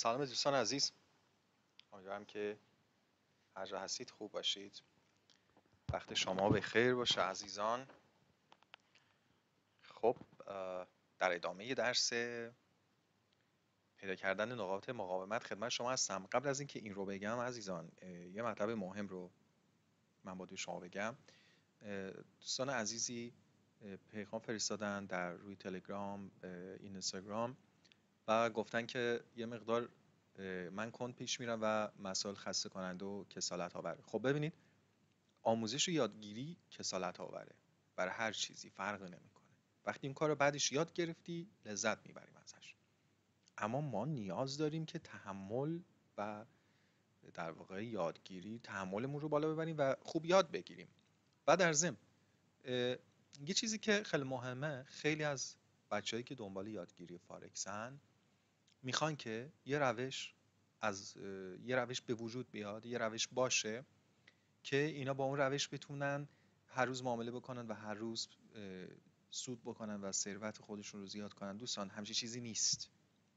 سلام دوستان عزیز، امیدوارم که هر جا هستید خوب باشید. وقت شما به خیر باشه عزیزان. خب در ادامه درس پیدا کردن نقاط مقاومت خدمت شما هستم. قبل از اینکه این رو بگم عزیزان، یه مطلب مهم رو من باید شما بگم. دوستان عزیزی پیغام فرستادن در روی تلگرام، اینستاگرام و گفتن که یه مقدار من کند پیش میرم و مسائل خسته کننده و کسالت آوره. خب ببینید، آموزش و یادگیری کسالت آوره، برای هر چیزی فرقی نمیکنه. وقتی این کار رو بعدش یاد گرفتی لذت میبریم ازش، اما ما نیاز داریم که تحمل و در واقع یادگیری تحملمون رو بالا ببریم و خوب یاد بگیریم. و در ضمن یه چیزی که خیلی مهمه، خیلی از بچه‌هایی که دنبال یادگیری فارکسن میخوان که یه روش به وجود بیاد، یه روش باشه که اینا با اون روش بتونن هر روز معامله بکنن و هر روز سود بکنن و ثروت خودشون رو زیاد کنن. دوستان همچین چیزی نیست،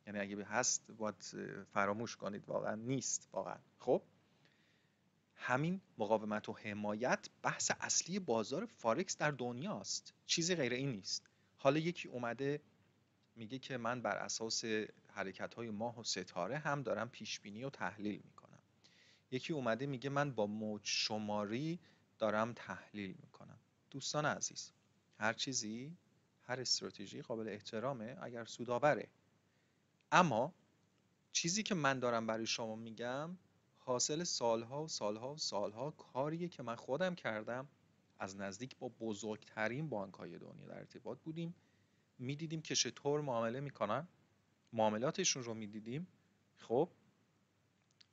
یعنی اگه هست باید فراموش کنید، واقعا نیست واقعا. خب همین مقاومت و حمایت بحث اصلی بازار فارکس در دنیاست، چیزی غیر این نیست. حالا یکی اومده میگه که من بر اساس حرکت‌های ماه و ستاره هم دارم پیش بینی و تحلیل میکنم. یکی اومده میگه من با موج شماری دارم تحلیل میکنم. دوستان عزیز، هر چیزی، هر استراتژی قابل احترامه اگر سودآوره، اما چیزی که من دارم برای شما میگم حاصل سالها و سالها و سالها کاریه که من خودم کردم. از نزدیک با بزرگترین بانک‌های دنیا در ارتباط بودیم، میدیدیم که چطور معامله میکنن، معاملاتشون رو میدیدیم. خب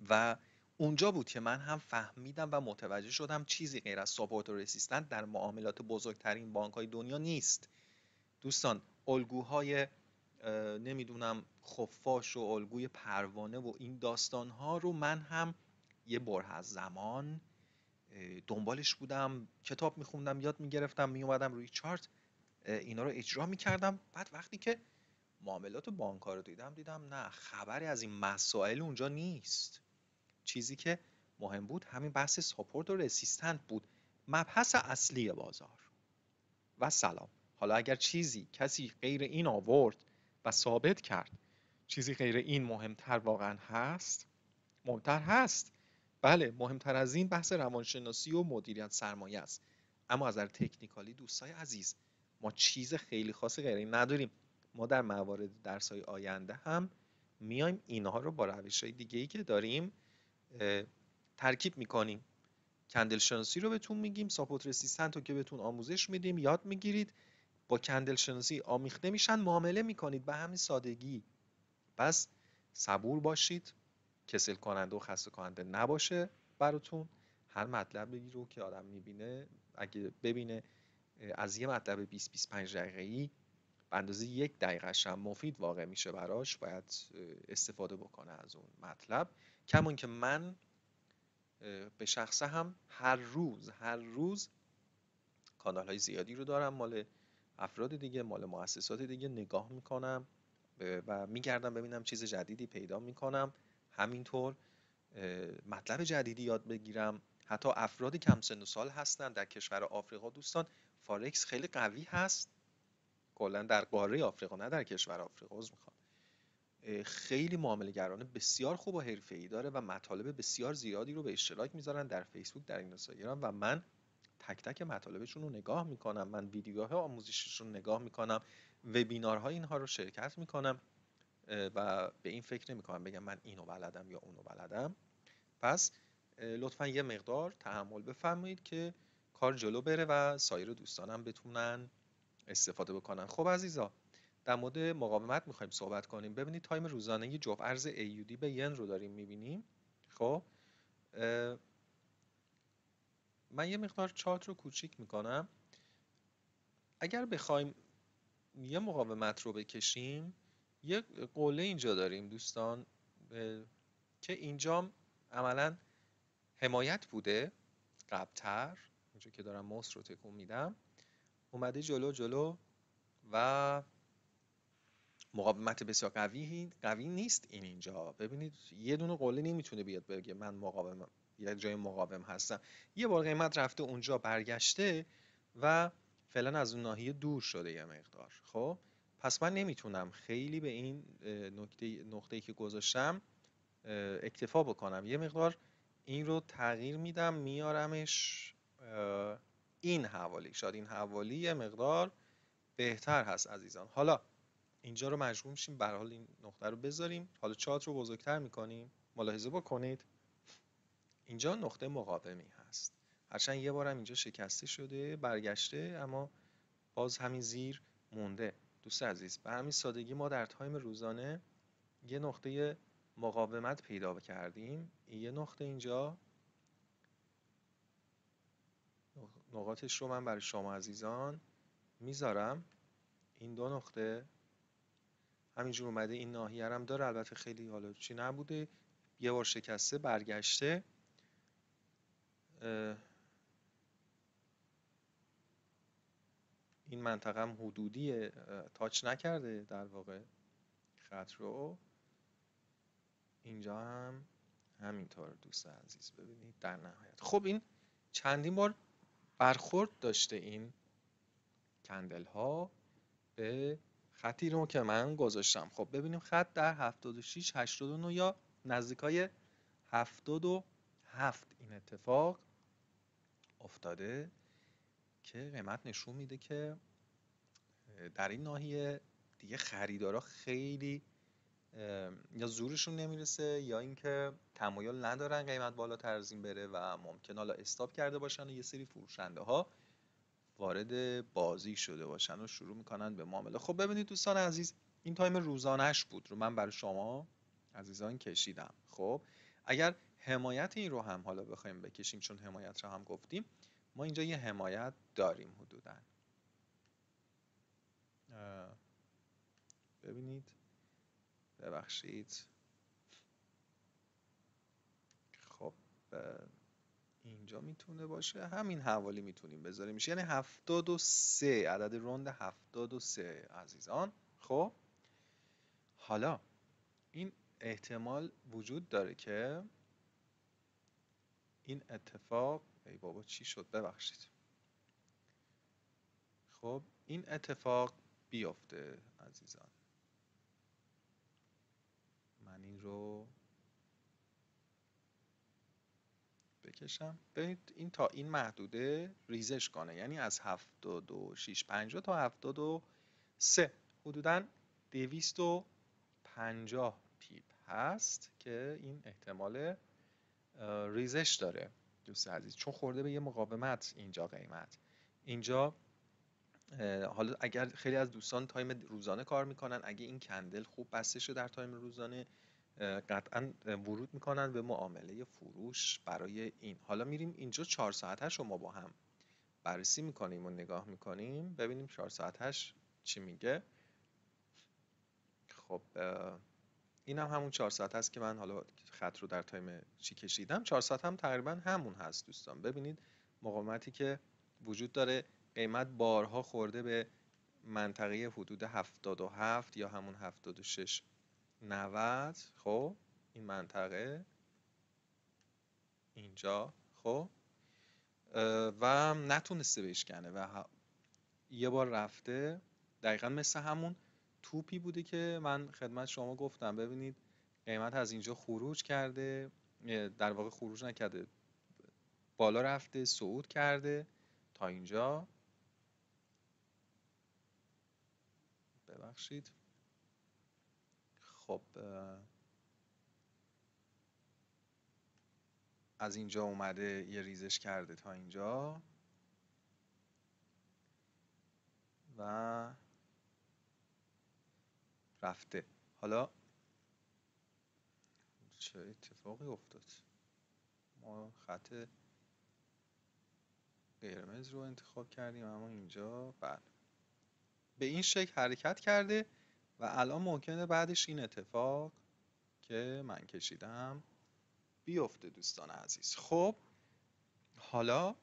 و اونجا بود که من هم فهمیدم و متوجه شدم چیزی غیر از ساپورت و رسیستنت در معاملات بزرگترین بانک‌های دنیا نیست. دوستان الگوهای نمیدونم خفاش و الگوی پروانه و این داستان‌ها رو من هم یه بره از زمان دنبالش بودم، کتاب میخوندم، یاد میگرفتم، میومدم روی چارت اینا رو اجرا میکردم. بعد وقتی که معاملات بانک‌ها رو دیدم نه، خبری از این مسائل اونجا نیست. چیزی که مهم بود همین بحث ساپورت و رسیستنت بود، مبحث اصلی بازار. و سلام. حالا اگر کسی غیر این آورد و ثابت کرد چیزی غیر این مهمتر واقعا هست، مهمتر هست، بله مهمتر از این بحث روانشناسی و مدیریت سرمایه است. اما از نظر تکنیکالی دوستای عزیز ما چیز خیلی خاصی غیر این نداریم. ما در موارد درس‌های آینده هم میایم اینها رو با روش‌های دیگه‌ای که داریم ترکیب میکنیم. کندل شناسی رو بهتون میگیم، ساپورت رسیستنت رو که بهتون آموزش میدیم، یاد میگیرید، با کندل شناسی آمیخته میشن، معامله میکنید به همین سادگی. پس صبور باشید، کسل کننده و خسته کننده نباشه براتون. هر مطلبی رو که آدم میبینه، اگه ببینه از یه مطلب 20-25 دقیقه‌ای به اندازه 1 دقیقه هم مفید واقع میشه براش، باید استفاده بکنه از اون مطلب. کمون که من به شخصه هم هر روز کانال های زیادی رو دارم، مال افراد دیگه، مال مؤسسات دیگه نگاه میکنم و میگردم ببینم چیز جدیدی پیدا میکنم. همینطور مطلب جدیدی یاد بگیرم. حتی افراد کم سن و سال هستن در کشور آفریقا. دوستان فارکس خیلی قوی هست کلا در قاره آفریقا، نه در کشور آفریقا. میخوام خیلی معامله‌گران بسیار خوب و حرفه‌ای داره و مطالب بسیار زیادی رو به اشتراک میذارن در فیسبوک، در اینستاگرام، و من تک تک مطالبشون رو نگاه میکنم، من ویدیوهای آموزششون رو نگاه میکنم، وبینارهای اینها رو شرکت میکنم و به این فکر نمیکنم بگم من اینو بلدم یا اونو بلدم. پس لطفا یه مقدار تحمل بفرمایید که کار جلو بره و سایر دوستانم بتونن استفاده بکنن. خب عزیزا، در مورد مقاومت میخوایم صحبت کنیم. ببینید تایم روزانه جفت ارز AUD به ین رو داریم میبینیم. خب من یه مقدار چارت رو کوچیک میکنم. اگر بخوایم یه مقاومت رو بکشیم، یه قله اینجا داریم دوستان که اینجا عملا حمایت بوده قبلتر، اینجا که دارم موس رو تکون میدم، اومده جلو و مقاومت بسیار قوی نیست این اینجا. ببینید یه دونه قله نمیتونه بیاد بگه من مقاومم، یه جای مقاوم هستم. یه بار قیمت رفته اونجا برگشته و فعلا از اون ناحیه دور شده یه مقدار. خب پس من نمیتونم خیلی به این نقطه‌ای که گذاشتم اکتفا بکنم. یه مقدار این رو تغییر میدم، میارمش این حوالی. شاید این حوالی یه مقدار بهتر هست عزیزان. حالا اینجا رو مجبور میشیم به هر حال این نقطه رو بذاریم. حالا چارت رو بزرگتر میکنیم. ملاحظه بکنید اینجا نقطه مقاومی هست. هرچند یه بارم اینجا شکسته شده برگشته، اما باز همین زیر مونده. دوست عزیز به همین سادگی ما در تایم روزانه یه نقطه مقاومت پیدا کردیم. یه نقطه اینجا، نقاطش رو من برای شما عزیزان میذارم. این دو نقطه همینجور اومده، این ناحیه هم داره. البته خیلی حالا چی نبوده، یه بار شکسته برگشته. این منطقه هم حدودی تاچ نکرده در واقع خط رو. اینجا هم همینطور دوست عزیز. ببینید در نهایت خب این چندین بار برخورد داشته این کندل ها به خطی رو که من گذاشتم. خب ببینیم خط در 76 89 یا نزدیکای 77 این اتفاق افتاده که قیمت نشون میده که در این ناحیه دیگه خریدارا خیلی یا زورشون نمیرسه یا اینکه تمایل ندارن قیمت بالاتر از این بره و ممکن حالا استاپ کرده باشن و یه سری فروشنده ها وارد بازی شده باشن و شروع میکنن به معامله. خب ببینید دوستان عزیز این تایم روزانه‌اش بود رو من برای شما عزیزان کشیدم. خب اگر حمایت این رو هم حالا بخوایم بکشیم، چون حمایت رو هم گفتیم، ما اینجا یه حمایت داریم حدوداً. ببینید ببخشید. خب اینجا میتونه باشه همین حوالی میتونیم بذاریم، میشه یعنی 73 عدد روند 73 عزیزان. خب حالا این احتمال وجود داره که این اتفاق، ای بابا چی شد ببخشید، خب این اتفاق بیفته عزیزان. من این رو بکشم. ببینید این تا این محدوده ریزش کنه، یعنی از 76.50 تا 73 حدوداً 250 پیپ هست که این احتمال ریزش داره دوست عزیز، چون خورده به یه مقاومت اینجا قیمت. اینجا حالا اگر خیلی از دوستان تایم روزانه کار میکنن، اگه این کندل خوب بسته شده در تایم روزانه قطعا ورود میکنن به معامله فروش برای این. حالا میریم اینجا 4 ساعتش رو ما با هم بررسی میکنیم و نگاه میکنیم ببینیم 4 ساعتش چی میگه. خب این هم همون 4 ساعت هست که من حالا خط رو در تایم چی کشیدم. 4 ساعت هم تقریبا همون هست دوستان. ببینید مقاومتی که وجود داره، قیمت بارها خورده به منطقه حدود 77 یا همون 76 90. خب این منطقه اینجا خب و نتونسته بشکنه و یه بار رفته. دقیقا مثل همون توپی بوده که من خدمت شما گفتم. ببینید قیمت از اینجا خروج کرده، در واقع خروج نکرده، بالا رفته صعود کرده تا اینجا. ببخشید. خب از اینجا اومده یه ریزش کرده تا اینجا و رفته. حالا چه اتفاقی افتاد؟ ما خط قرمز رو انتخاب کردیم اما اینجا بعد به این شکل حرکت کرده و الان ممکنه بعدش این اتفاق که من کشیدم بیفته دوستان عزیز. خب حالا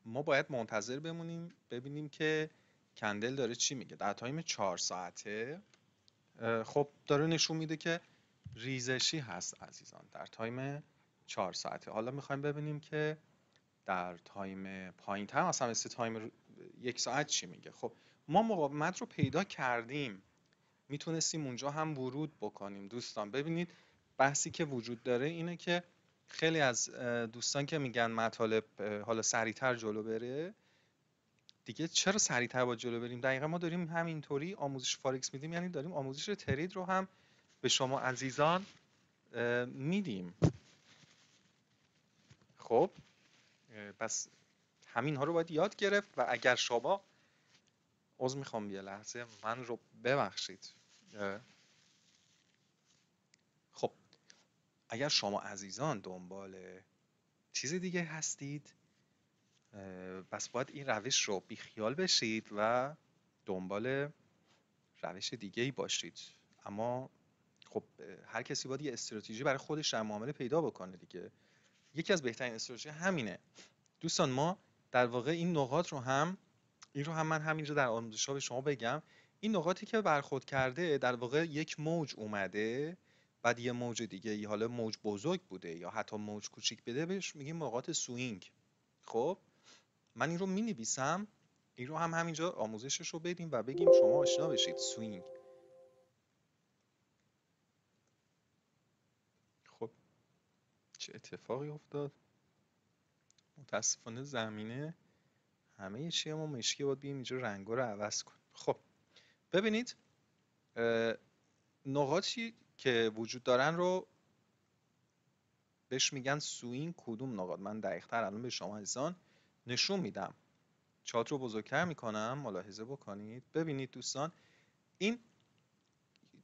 ما باید منتظر بمونیم ببینیم که کندل داره چی میگه در تایم 4 ساعته. خب داره نشون میده که ریزشی هست عزیزان در تایم 4 ساعته. حالا میخوایم ببینیم که در تایم پایین تر مثلا مثل تایم 1 ساعت چی میگه. خب ما مقاومت رو پیدا کردیم، میتونستیم اونجا هم ورود بکنیم. دوستان ببینید بحثی که وجود داره اینه که خیلی از دوستان که میگن مطالب حالا سریعتر جلو بره دیگه، چرا سریعتر باید جلو بریم؟ دقیقا ما داریم همینطوری آموزش فارکس میدیم، یعنی داریم آموزش ترید رو هم به شما عزیزان میدیم. خب پس همین ها رو باید یاد گرفت و اگر شما عذر میخوام یه لحظه من رو ببخشید. خب اگر شما عزیزان دنبال چیز دیگه هستید پس باید این روش رو بیخیال بشید و دنبال روش دیگه ای باشید. اما خب هر کسی باید یه استراتژی برای خودش در معامله پیدا بکنه دیگه. یکی از بهترین استراتژی همینه. دوستان ما در واقع این نقاط رو هم من همینجا در آموزش‌ها به شما بگم، این نقاطی که برخورد کرده در واقع یک موج اومده، بعد یه موج دیگه، حالا موج بزرگ بوده یا حتی موج کوچیک بده، بهش میگیم نقاط سوینگ. خب من این رو می‌نویسم، این رو هم همینجا آموزشش رو بدیم و بگیم شما آشنا بشید. سوینگ. خب چه اتفاقی افتاد؟ متاسفانه زمینه همه چیه ما مشکی، باید بیایم اینجا رنگا رو عوض کنیم. خب ببینید نقاطی که وجود دارن رو بهش میگن سوینگ. کدوم نقاط؟ من دقیق‌تر الان به شما عزیزان نشون میدم. چارت رو بزرگتر میکنم، ملاحظه بکنید. ببینید دوستان این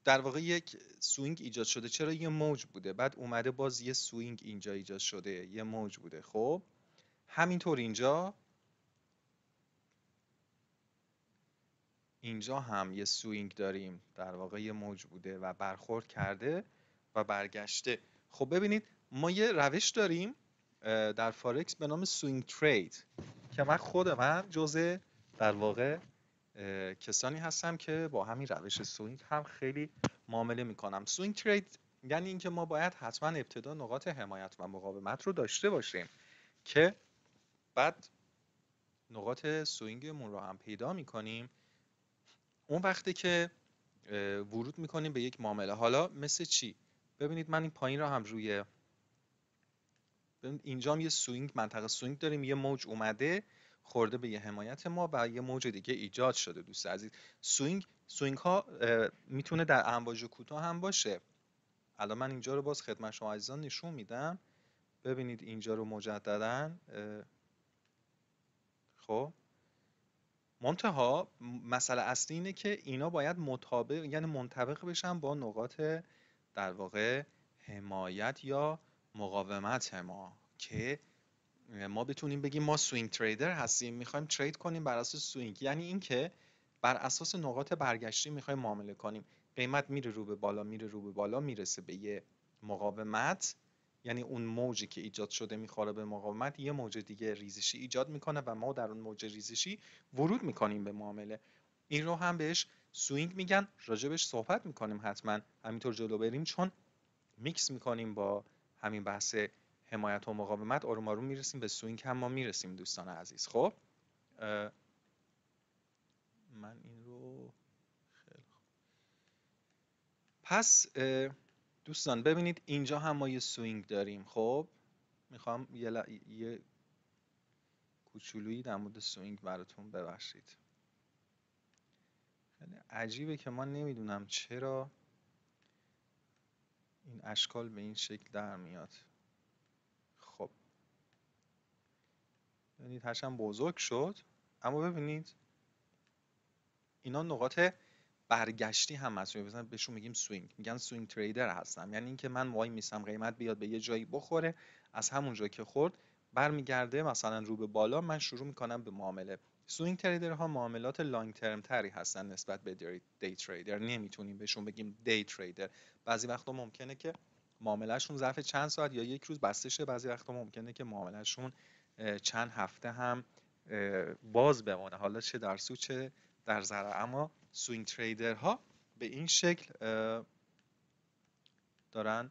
در واقع یک سوینگ ایجاد شده. چرا؟ یه موج بوده، بعد اومده باز یه سوینگ اینجا ایجاد شده، یه موج بوده. خب همینطور اینجا هم یه سوینگ داریم، در واقع یه موج بوده و برخورد کرده و برگشته. خب ببینید ما یه روش داریم در فارکس به نام سوینگ ترید که خود من جزء در واقع کسانی هستم که با همین روش سوینگ هم خیلی معامله میکنم. سوینگ ترید یعنی اینکه ما باید حتما ابتدا نقاط حمایت و مقاومت رو داشته باشیم که بعد نقاط سوینگمون رو هم پیدا میکنیم. اون وقتی که ورود میکنیم به یک معامله، حالا مثل چی؟ ببینید من این پایین رو هم روی، ببینید اینجا هم یه سوینگ، منطقه سوینگ داریم، یه موج اومده خورده به یه حمایت ما و یه موج دیگه ایجاد شده. دوست عزیز سوینگ ها میتونه در امواج کوتاه هم باشه. الان من اینجا رو باز خدمت شما عزیزان نشون میدم. ببینید اینجا رو مجددا. خب منتها مسئله اصلی اینه که اینا باید مطابق، یعنی منطبق بشن با نقاط در واقع حمایت یا مقاومت ما، که ما بتونیم بگیم ما سوینگ تریدر هستیم، میخوایم ترید کنیم بر اساس سوینگ. یعنی اینکه بر اساس نقاط برگشتی میخوایم معامله کنیم. قیمت میره رو به بالا، میره رو به بالا، میرسه به یه مقاومت، یعنی اون موجی که ایجاد شده میخوره به مقاومت، یه موج دیگه ریزشی ایجاد میکنه و ما در اون موج ریزشی ورود میکنیم به معامله. این رو هم بهش سوینگ میگن. راجبش صحبت میکنیم حتما همینطور جلو بریم، چون میکس میکنیم با همین بحث حمایت و مقاومت. آروم آروم میرسیم به سوینگ هم ما میرسیم دوستان عزیز. خب من این رو خیلی خوب. پس دوستان ببینید اینجا هم ما یه سوینگ داریم. خب میخوام یه کوچولویی در مورد سوینگ براتون ببخشید. خیلی عجیبه که من نمیدونم چرا این اشکال به این شکل در میاد. خب ببینید هرچند بزرگ شد، اما ببینید اینا نقاط برگشتی هم هست. مثلا بهشون میگیم سوینگ، میگن سوینگ تریدر هستم. یعنی اینکه من وای میسم قیمت بیاد به یه جایی بخوره، از همون جایی که خورد برمیگرده مثلا رو به بالا، من شروع میکنم به معامله. سوینگ تریدر ها معاملات لانگ ترم تری هستن نسبت به دی تریدر. نمیتونیم بهشون بگیم دی تریدر. بعضی وقتا ممکنه که معاملهشون ظرف چند ساعت یا یک روز بسته شه، بعضی وقتا ممکنه که معاملهشون چند هفته هم باز بمونه، حالا چه در سود چه در ضرر. اما سوینگ تریدر ها به این شکل دارن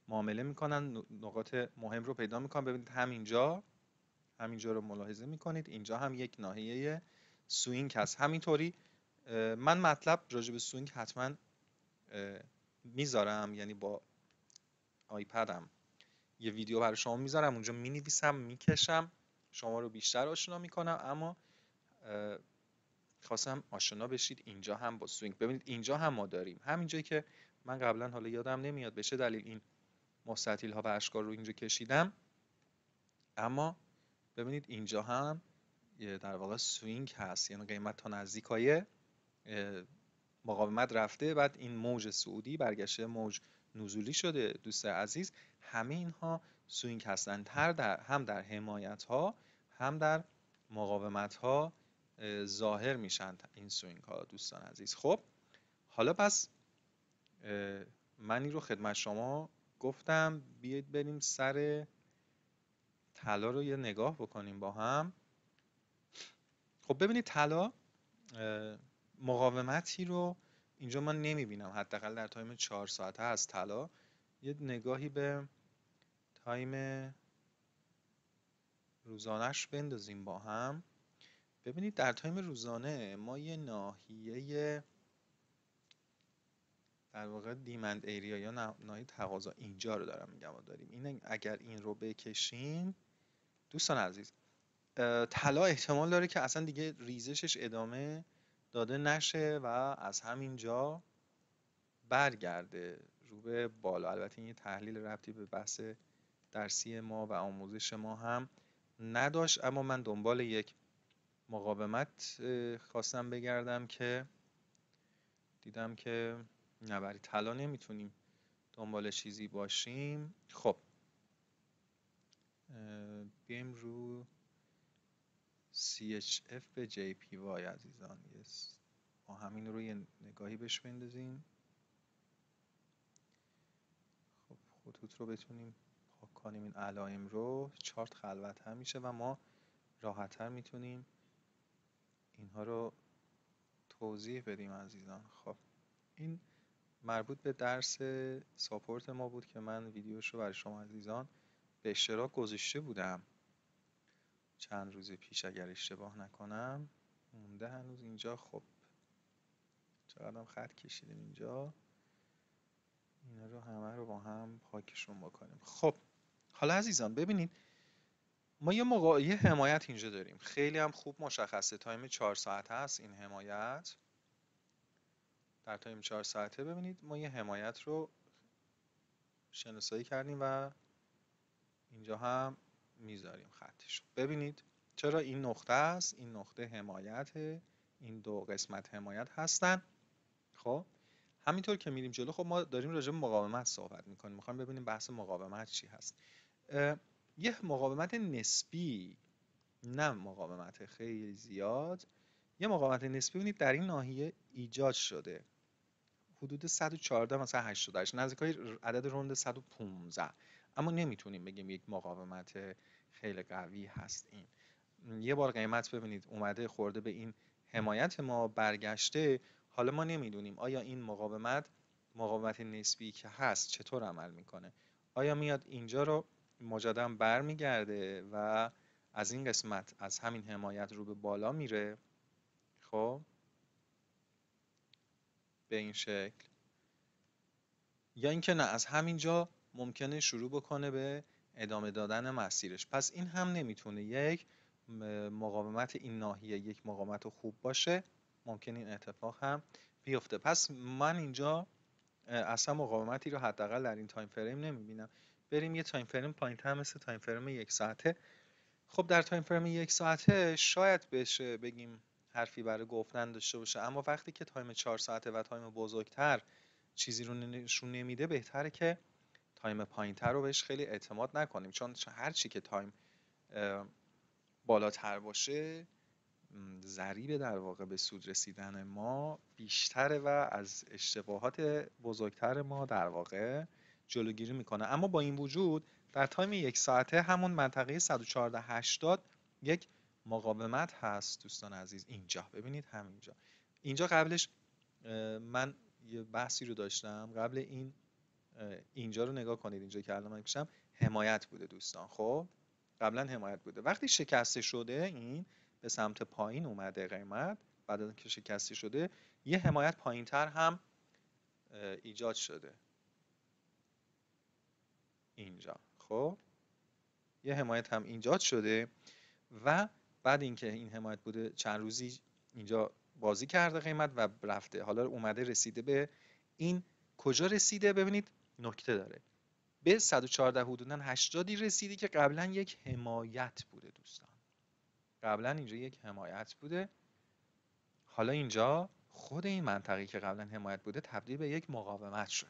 معامله میکنن، نقاط مهم رو پیدا میکنن. ببینید همینجا رو ملاحظه میکنید، اینجا هم یک ناحیه سوینگ هست. همینطوری من مطلب راجع به سوینگ حتما میذارم، یعنی با آیپدم یه ویدیو برای شما میذارم، اونجا مینویسم، میکشم، شما رو بیشتر آشنا میکنم. اما خواستم آشنا بشید اینجا هم با سوینگ. ببینید اینجا هم ما داریم همینجایی که من قبلا حالا یادم نمیاد به چه دلیل این مستطیل ها و اشکال رو اینجا کشیدم، اما ببینید اینجا هم در واقع سوینگ هست، یعنی قیمت تا نزدیکای مقاومت رفته، بعد این موج صعودی برگشته موج نزولی شده. دوست عزیز، همه اینها سوینگ هستند، هم در حمایت ها هم در مقاومت ها ظاهر میشن این سوینگ ها دوستان عزیز. خب حالا پس من این رو خدمت شما گفتم، بیایید بریم سر طلا رو یه نگاه بکنیم با هم. خب ببینید طلا مقاومتی رو اینجا من نمیبینم، حداقل در تایم 4 ساعته از طلا. یه نگاهی به تایم روزانهش بندازیم با هم. ببینید در تایم روزانه ما یه ناحیه در واقع دیمند ایریا یا ناحیه تقاضا اینجا رو دارم میگم ما داریم. این اگر این رو بکشیم دوستان عزیز، طلا احتمال داره که اصلا دیگه ریزشش ادامه داده نشه و از همینجا برگرده رو به بالا. البته این یه تحلیل ربطی به بحث درسی ما و آموزش ما هم نداشت، اما من دنبال یک مقاومت خواستم بگردم که دیدم که نه، برای طلا نمیتونیم دنبال چیزی باشیم. خب بیم رو CHF به JPY عزیزان، ما همین رو یه نگاهی بهش بندازیم. خب خطوط رو بتونیم پاک کنیم، این علائم رو، چارت خلوت هم میشه و ما راحت‌تر میتونیم اینها رو توضیح بدیم عزیزان. خب این مربوط به درس ساپورت ما بود که من ویدیوش رو برای شما عزیزان به اشتراک گذاشته بودم چند روز پیش اگر اشتباه نکنم، مونده هنوز اینجا. خب چقدر خط کشیدیم اینجا، اینا رو همه رو با هم پاکشون بکنیم. خب حالا عزیزان ببینید ما یه حمایت اینجا داریم، خیلی هم خوب مشخصه، تایم 4 ساعته هست این حمایت. در تایم 4 ساعته ببینید ما یه حمایت رو شناسایی کردیم و اینجا هم میذاریم خطش. ببینید چرا این نقطه است، این نقطه حمایت، این دو قسمت حمایت هستن. خب همینطور که میریم جلو، خب ما داریم راجع به مقاومت صحبت میکنیم، میخوایم ببینیم بحث مقاومت چی هست. یه مقاومت نسبی، نه مقاومت خیلی زیاد، یه مقاومت نسبی ببینید در این ناحیه ایجاد شده، حدود 114 مثلا 88 نزدیکای عدد رند 115، اما نمیتونیم بگیم یک مقاومت خیلی قوی هست. این یه بار قیمت ببینید اومده خورده به این حمایت ما، برگشته. حالا ما نمیدونیم آیا این مقاومت نسبی که هست چطور عمل میکنه، آیا میاد اینجا رو مجددا برمیگرده و از این قسمت از همین حمایت رو به بالا میره، خب به این شکل، یا اینکه نه از همینجا ممکنه شروع بکنه به ادامه دادن مسیرش. پس این هم نمیتونه یک مقاومت این ناحیه یک مقاومت خوب باشه، ممکن این اتفاق هم بیفته. پس من اینجا اصلا مقاومتی رو حداقل در این تایم فریم نمیبینم. بریم یه تایم فریم پایین‌تر مثل تایم فریم 1 ساعته. خب در تایم فریم 1 ساعته شاید بشه بگیم حرفی برای گفتن داشته باشه، اما وقتی که تایم 4 ساعته و تایم بزرگتر چیزی رو نشون نمیده، بهتره که تایم پایین‌تر رو بهش خیلی اعتماد نکنیم، چون هر چی که تایم بالاتر باشه ضریب در واقع به سود رسیدن ما بیشتره و از اشتباهات بزرگتر ما در واقع جلوگیری میکنه. اما با این وجود در تایم 1 ساعته همون منطقه 114.80 یک مقاومت هست دوستان عزیز. اینجا ببینید، همینجا، اینجا قبلش من یه بحثی رو داشتم قبل این. اینجا رو نگاه کنید، اینجا که الان من کشم حمایت بوده دوستان. خب قبلا حمایت بوده، وقتی شکسته شده این به سمت پایین اومده قیمت، بعد از اینکه شکسته شده یه حمایت پایینتر هم ایجاد شده اینجا. خب یه حمایت هم ایجاد شده و بعد اینکه این حمایت بوده چند روزی اینجا بازی کرده قیمت و رفته، حالا اومده رسیده به این. کجا رسیده؟ ببینید نکته داره، به 114 حدوداً 80 رسیدی که قبلا یک حمایت بوده دوستان. قبلا اینجا یک حمایت بوده، حالا اینجا خود این منطقه‌ای که قبلا حمایت بوده تبدیل به یک مقاومت شده.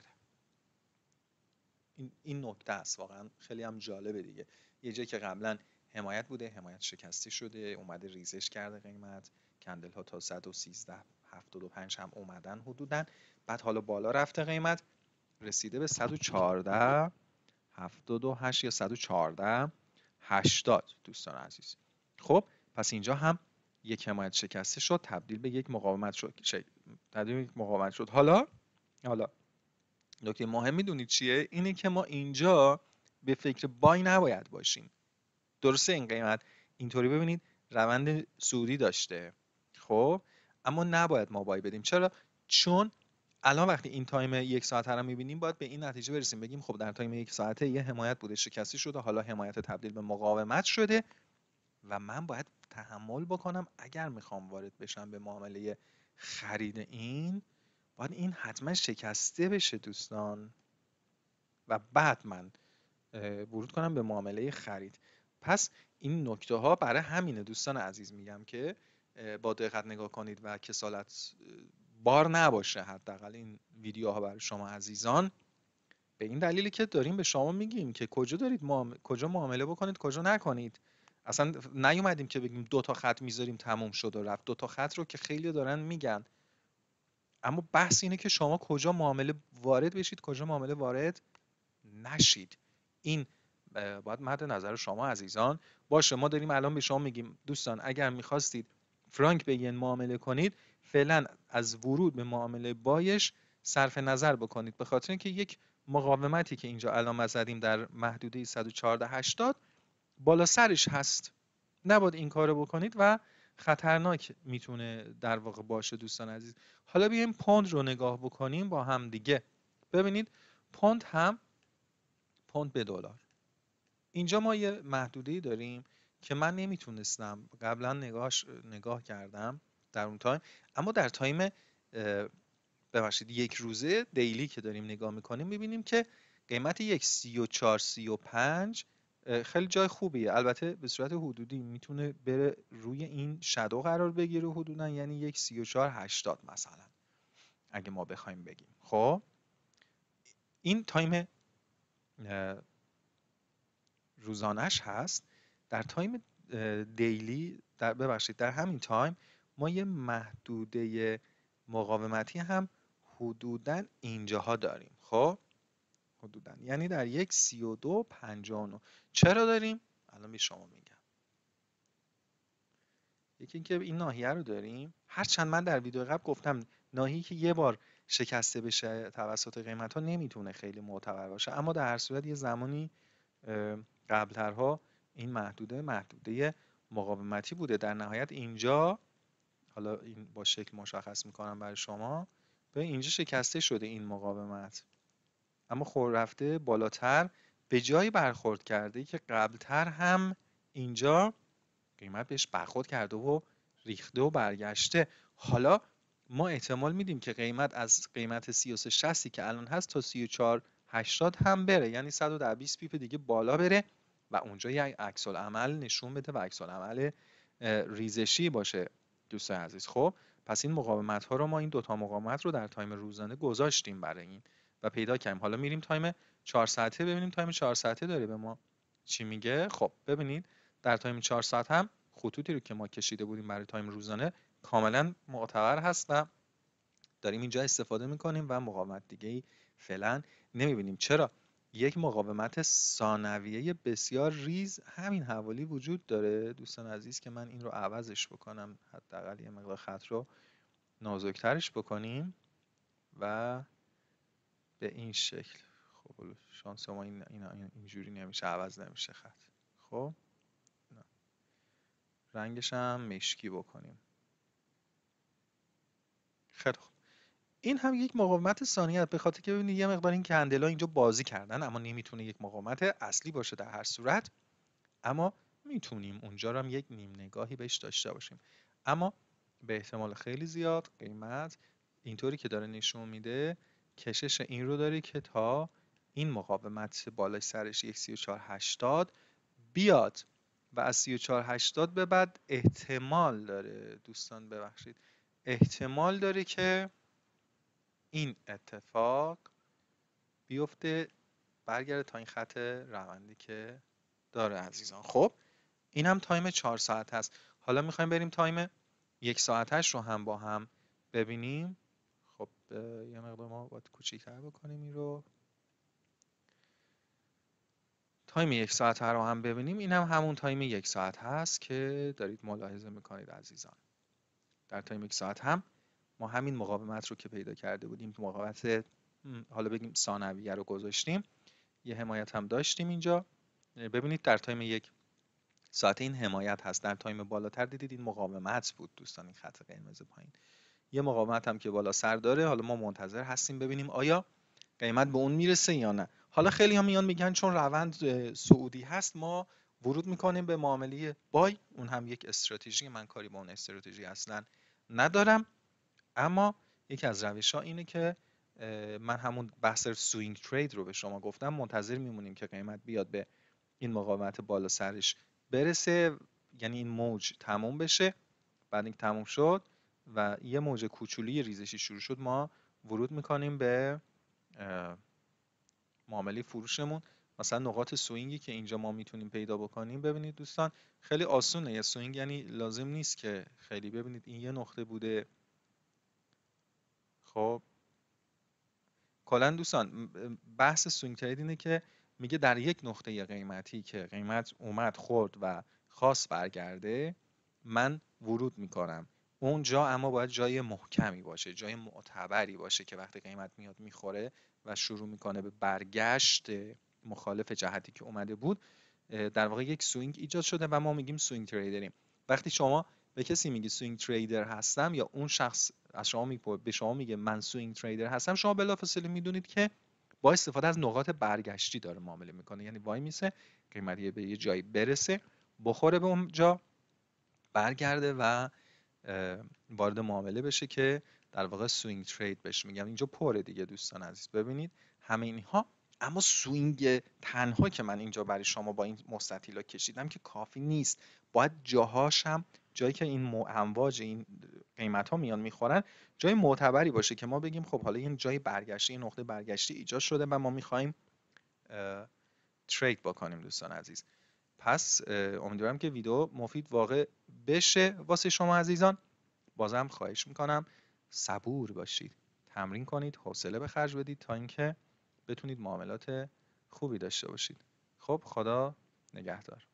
این نکته است، واقعا خیلی هم جالبه دیگه. یه جایی که قبلا حمایت بوده، حمایت شکسته شده، اومده ریزش کرده قیمت، کندل ها تا 113.75 هم اومدن حدوداً، بعد حالا بالا رفته قیمت رسیده به 114.78 یا 114.80 دوستان عزیز. خب پس اینجا هم یک حمایت شکسته شد تبدیل به یک مقاومت شد. حالا نکته مهم میدونید چیه؟ اینه که ما اینجا به فکر بای نباید باشیم. درسته این قیمت اینطوری ببینید روند صعودی داشته، خب اما نباید ما بای بدیم. چرا؟ چون الان وقتی این تایم یک ساعته رو میبینیم باید به این نتیجه برسیم، بگیم خب در تایم یک ساعته یه حمایت بوده شکسته شده، حالا حمایت تبدیل به مقاومت شده و من باید تحمل بکنم اگر میخوام وارد بشم به معامله خرید این، باید این حتما شکسته بشه دوستان و بعد من ورود کنم به معامله خرید. پس این نکته ها برای همینه دوستان عزیز میگم که با دقت نگاه کنید و کسالت بار نباشه حداقل این ویدیوها برای شما عزیزان، به این دلیلی که داریم به شما میگیم که کجا دارید کجا معامله بکنید کجا نکنید. اصلا نیومدیم که بگیم 2 تا خط میذاریم تموم شد و رفت. 2 تا خط رو که خیلی دارن میگن، اما بحث اینه که شما کجا معامله وارد بشید کجا معامله وارد نشید. این باید مد نظر شما عزیزان باشه. ما داریم الان به شما میگیم دوستان اگر میخواستید فرانک بگین معامله کنید، فعلا از ورود به معامله بایش صرف نظر بکنید، به خاطر اینکه یک مقاومتی که اینجا الان ما زدیم در محدوده 114.80 بالا سرش هست، نباید این کارو بکنید و خطرناک میتونه در واقع باشه دوستان عزیز. حالا بیایم پوند رو نگاه بکنیم با هم دیگه. ببینید پوند به دلار، اینجا ما یه محدوده‌ای داریم که من نمیتونستم قبلا نگاه کردم در اون تایم، اما در تایم ببخشید یک روزه دیلی که داریم نگاه میکنیم میبینیم که قیمت 1.3435 خیلی جای خوبیه. البته به صورت حدودی میتونه بره روی این شادو قرار بگیره حدودا، یعنی 1.3480 مثلا اگه ما بخوایم بگیم. خب این تایم روزانش هست. در تایم دیلی در همین تایم ما یه محدوده مقاومتی هم حدوداً اینجاها داریم. خب حدوداً یعنی در 1.3259. چرا داریم؟ الان به شما میگم. یکی اینکه این ناحیه رو داریم، هرچند من در ویدیو قبل گفتم ناحیه‌ای که یه بار شکسته بشه توسط قیمت ها نمیتونه خیلی معتبر باشه، اما در هر صورت یه زمانی قبلترها این محدوده مقاومتی بوده. در نهایت اینجا، حالا این با شکل مشخص میکنم برای شما، به اینجا شکسته شده این مقاومت، اما خور رفته بالاتر به جایی برخورد کرده که قبلتر هم اینجا قیمت بهش برخورد کرده و ریخته و برگشته. حالا ما احتمال میدیم که قیمت از قیمت 33.60 که الان هست تا 34.80 هم بره، یعنی 120 پیپ دیگه بالا بره و اونجا یک عکس العمل نشون بده و عکس العمل ریزشی باشه دوستان عزیز. خب پس این مقاومت ها رو ما این دوتا مقاومت رو در تایم روزانه گذاشتیم برای این و پیدا کردیم. حالا میریم تایم 4 ساعته ببینیم تایم 4 ساعته داره به ما چی میگه. خب ببینید در تایم 4 ساعت هم خطوطی رو که ما کشیده بودیم برای تایم روزانه کاملا معتبر هست و داریم اینجا استفاده میکنیم و مقاومت دیگه ای فعلا نمیبینیم. چرا؟ یک مقاومت ثانویه بسیار ریز همین حوالی وجود داره دوستان عزیز که من این رو عوضش بکنم، حداقل یه مقدار خط رو نازکترش بکنیم و به این شکل. خب شانس ما اینجوری نمیشه، عوض نمیشه خط. خب رنگش هم مشکی بکنیم. خیلی خوب. این هم یک مقاومت ثانیه، به خاطر که ببینید یه مقدار این کندلا اینجا بازی کردن، اما نمیتونه یک مقاومت اصلی باشه در هر صورت، اما میتونیم اونجا رو هم یک نیم نگاهی بهش داشته باشیم. اما به احتمال خیلی زیاد قیمت اینطوری که داره نشون میده کشش این رو داره که تا این مقاومت بالای سرش 13480 بیاد و از 3480 به بعد احتمال داره، دوستان ببخشید، احتمال داره که این اتفاق بیفته، برگرده تا این خط روندی که داره عزیزان. خب این هم تایم 4 ساعت هست. حالا میخوایم بریم تایم 1 ساعتش رو هم با هم ببینیم. خب یه مقدار ما باید کوچیک‌تر بکنیم این رو. تایم 1 ساعت رو هم ببینیم. این هم همون تایم 1 ساعت هست که دارید ملاحظه میکنید عزیزان. در تایم 1 ساعت هم ما همین مقاومت رو که پیدا کرده بودیم، مقاومت حالا بگیم ثانویه رو گذاشتیم، یه حمایت هم داشتیم اینجا. ببینید در تایم 1 ساعت این حمایت هست، در تایم بالاتر دیدید این مقاومت بود دوستان، این خط قرمز پایین. یه مقاومت هم که بالا سر داره، حالا ما منتظر هستیم ببینیم آیا قیمت به اون میرسه یا نه. حالا خیلی هم میان میگن چون روند صعودی هست ما ورود میکنیم به معامله بای، اون هم یک استراتژی، من کاری با اون استراتژی اصلا ندارم، اما یکی از روش ها اینه که من همون بحث سوینگ ترید رو به شما گفتم، منتظر میمونیم که قیمت بیاد به این مقاومت بالا سرش برسه، یعنی این موج تموم بشه. بعد اینکه تموم شد و یه موج کوچولی ریزشی شروع شد، ما ورود میکنیم به معامله فروشمون. مثلا نقاط سوینگی که اینجا ما میتونیم پیدا بکنیم، ببینید دوستان خیلی آسونه. یه سوینگ یعنی لازم نیست که خیلی، ببینید این یه نقطه بوده. خب کلا دوستان بحث سوینگ ترید اینه که میگه در یک نقطه قیمتی که قیمت اومد خورد و خواست برگرده، من ورود میکنم اونجا، اما باید جای محکمی باشه، جای معتبری باشه که وقتی قیمت میاد میخوره و شروع میکنه به برگشت مخالف جهتی که اومده بود، در واقع یک سوینگ ایجاد شده و ما میگیم سوینگ تریدریم. وقتی شما به کسی میگی سوینگ تریدر هستم یا اون شخص از شما به شما میگه من سوینگ تریدر هستم، شما بلافاصله میدونید که با استفاده از نقاط برگشتی داره معامله میکنه. یعنی وای میسه قیمتی به یه جایی برسه، بخوره به اونجا، برگرده و وارد معامله بشه که در واقع سوینگ ترید بهش میگم. اینجا پره دیگه دوستان عزیز. ببینید همه اینها، اما سوینگ تنها که من اینجا برای شما با این مستطیلا کشیدم که کافی نیست، باید جاهاش هم، جایی که این امواج این قیمت ها میان میخورن، جای معتبری باشه که ما بگیم خب حالا این جای برگشتی، این نقطه برگشتی ایجاد شده و ما میخوایم ترید بکنیم دوستان عزیز. پس امیدوارم که ویدیو مفید واقع بشه واسه شما عزیزان. بازم خواهش میکنم صبور باشید، تمرین کنید، حوصله به خرج بدید تا اینکه بتونید معاملات خوبی داشته باشید. خب خدا نگهدار.